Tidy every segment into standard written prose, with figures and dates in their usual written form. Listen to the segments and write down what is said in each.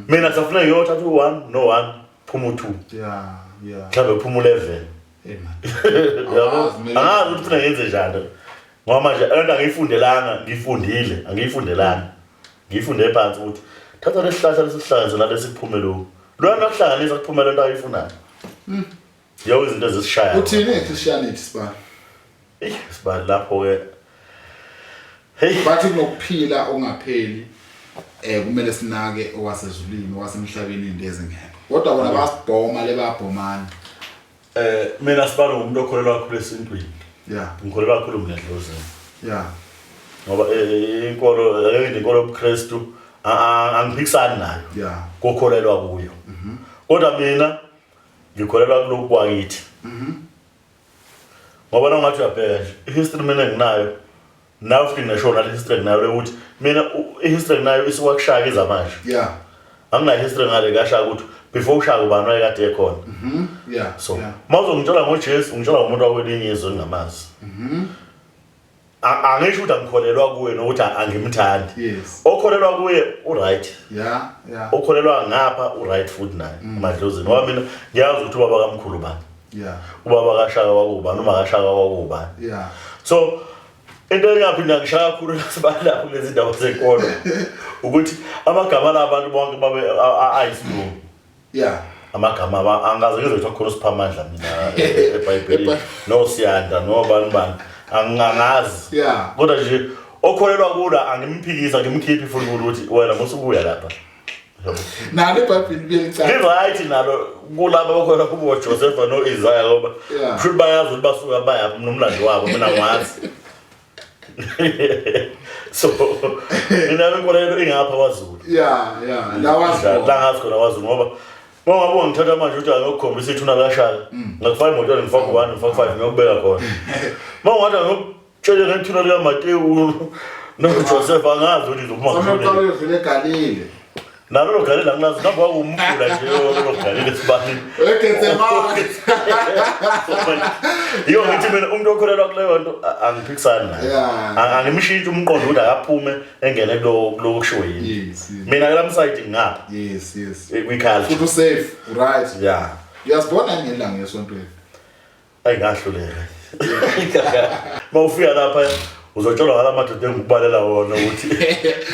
mina safuna ngiyothatha u1 no1 phuma u2 mhlawumbe phuma u11 yabo angazi ukuthi ufuna ngenze njani ngoba manje lento angiyifundelanga ngifundile angiyifundelanga ngiyifunde phansi ukuthi thatha lesihlahla lesihlanze la lesiphume lo lona kuhlanganisa kuphumela into ayifunayo yawo izinto ezisishaya uthini Christianity siba siba lapho ke bathi kunokuphila ongapheli kumele sinake owasezulwini owasemhlabeni into ezingekho kodwa bona basibhoma lebabhomana mina sibalo umuntu okholelwa kakhulu esintwini ngikholelwa kakhulu mnedlozeni ngoba inkolo inkolo yobuKristu angiphikisani nayo kokholelwa kuyo kodwa mina ngikholelwa kuloko kwakithi ngoba nangathi uyabheka nje ihistory mina nginayo nawe futhi ngisho nale history nginayo ukuthi mina ihistory nginayo isiwakushaya izamanje angina history ngale kashaya ukuthi before ushaya ubani wayekade ekhona so mawuzongitshela ngoJesu ngitshela umuntu wakwelinye izwe ngingamazi angisho ukuthi angikholelwa kuwe nokuthi angimthandi okholelwa kuye uright okholelwa ngapha uright futhi naye amadlozini ngoba mina ngiyazi ukuthi ubaba kamkhulu bani ubaba kashaka wakubani noma kashaka wakubani so into engaphinda ngishaya kakhulu lapho lezi ndawo zenkolo ukuthi amagama labantu bonke babe ayisilungu amagama angaze ngizothi khona siphamandla mina eBhayibhelini no siyanda no bani angangazi kodwa nje okholelwa kula angimphikisa ngimkhiphi futhi ukuthi wena musubuya lapha nalo eBhayibhelini biyecala right nalo kulabo bakholelwa kubo Joseph no Isaiah ngoba futhi bayazi ukuthi basuka baya nomlando wabo mina ngwazi so mina ngikholelwa ingapha kwaZulu la ngazi khona kwaZulu ngoba Mama ngithatha manje ukuthi angikukhombisa ithuna lashaka ngakufaka imoto ngifaka 1 ngifaka 5 ngiyobeka khona mama ngathi ngokutshela ngethuna lika Mateyu no Joseph angazi ukuthi uzophuma ngone vele Galile nalo Galile anginazi ngaba umfula nje lo Galile sibani ekethe mama yo ngithi mina umuntu okholelwa kuleyo nto angiphikisani naye angimshintshe umqondo ukuthi akaphume engene kulo kusho yini mina ke lamsayidi ngapha yes kwikhali futhi safe right yeah uyasibona ngelanga yesontweni ayingahluleka mawufika lapha uzotshelwa ngala madoda engikubalela wona ukuthi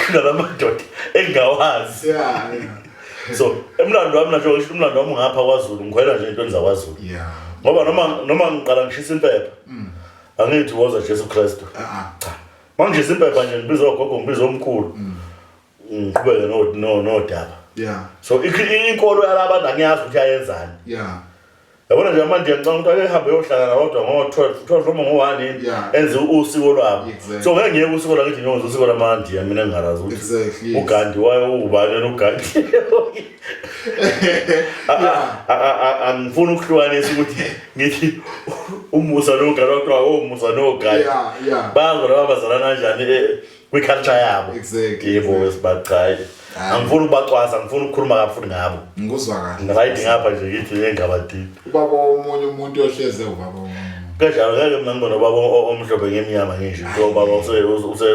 kunala madoda engawazi so emlando wami nje ngisho umlando wami ngapha kwaZulu ngikholela nje into zakwaZulu ngoba noma ngiqala ngishisa impepha angithi woza Jesu Kristu cha manje impepha nje ngibiza ogogo ngibiza omkhulu ngibeke no daba so inkolo yalabantu angiyazi ukuthi ayenzani yabona nje manje ngicanga ukuthi ehambe yohlangana kodwa ngo12 noma ngo1 enze usiko lwabo so ngeke ngiye usiko lakithi ngiyoza usiko lamandiya mina ngingarazi ukuthi uGandhi wayo ubani noGandhi angifuni ukuhlukanisa ukuthi ngithi umusa noGandhi kodwa umusa noGandhi bazona bazalana kanjani kwiculture yabo yebo esibaqhayi angifuni ukubacwasa angifuni ukukhuluma kafuthi ngabo ngikuzwa kahle right ngapha nje ngithi engabadini ubaba omunye umuntu ohleze ubaba kanjalo ngeke mina ngibona ubaba omhlophe ngemnyama ngisho ubaba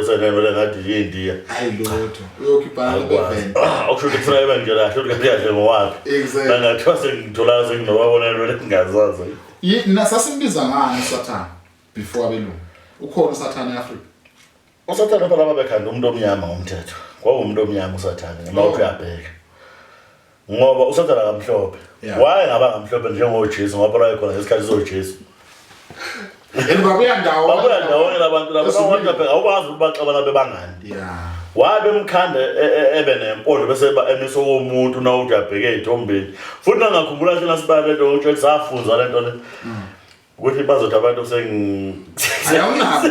usenenwele ngathi yindiya ayilutho uyokhipha lebevent okusho ukuthi ufuna ibe nje kahle ukuthi kahle ngowaphi nangathiwa sengithola senginobabonelwe engazazi yini sasimbiza ngani uSathane before abelungu ukhona uSathane eAfrica uSathane phela babekhanda umuntu omnyama ngomthetho kwawumuntu omnyama uSathane noma uyabheka ngoba uSathane akamhlophe waye ngaba ngamhlophe njengoJesu ngoba phela khona ngesikhathi soJesu babuya ndawo labantu laba bangabheka awukwazi ukubaxabana bebangani wabe emkhanda ebe nempondo bese emiso womuntu na uyabheka eThombeni futhi ngakhumbula thina sibale lento ukuthi safunza lento le ukuthi bazothi abantu ayawunazi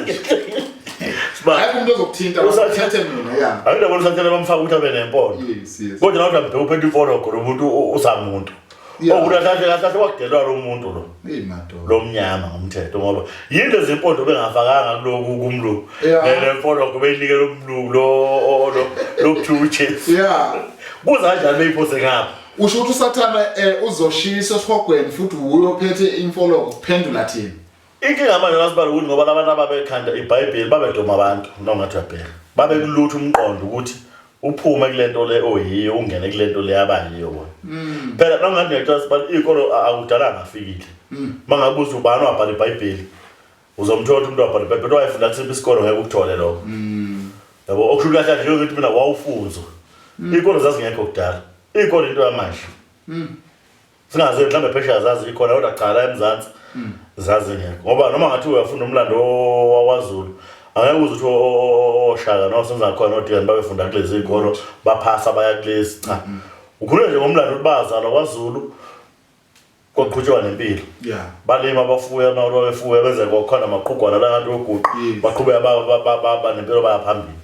hayi umuntu ozokuthinta usathethe mina ayindabona uSathane bamfaka ukuthi abe nempondo kodwa nawe ubheka uphethe impondo khona umuntu usamuntu okurathathe wakudelwa lo muntu lo lo mnyama ngomthetho ngoba yinto ezimpondo bengafakanga kuloku kumlo nempondo kubeyinike lo mlu lo kuthuje kuza kanjani beyiphose ngapha usho ukuthi uSathane uzoshisa esihogweni futhi uyophethe imfoloko kuphendula thina inkinga manje nasibala ukuthi ngoba labantu ababekhanda iBhayibheli babedoma abantu nongathi uyabheka babekulutha umqondo ukuthi uphume kulento le oyiyo ungene kulento le abayiyo wona phela nangani ngiyacela bani ikolo akudala ngafikile mangabuza ubani wabhala iBhayibheli uzomthola umuntu wabhala iBhayibheli wayefunda kusiphi isikolo ngeke ukuthole lokho yabo okushula kahle nje ukuthi mina wawufunzwa ikolo zazingekho kudala ikolo into yamanje singaze mhlambe phesha zazi ikhona kodwa qala eMzansi zazingekho ngoba noma ngathi uyafunda umlando waZulu angeke uze oshaka nosenza khona odingani babefunda kulezi izikolo baphasa baya kulezi cha ukhuluma nje ngomlando ubazalwa kwaZulu koqhutshwa nempilo balima bafuya nawo babefuya benze kokhona amaqhugwana la kanti oguqu baqhubeka ba nempilo bayaphambili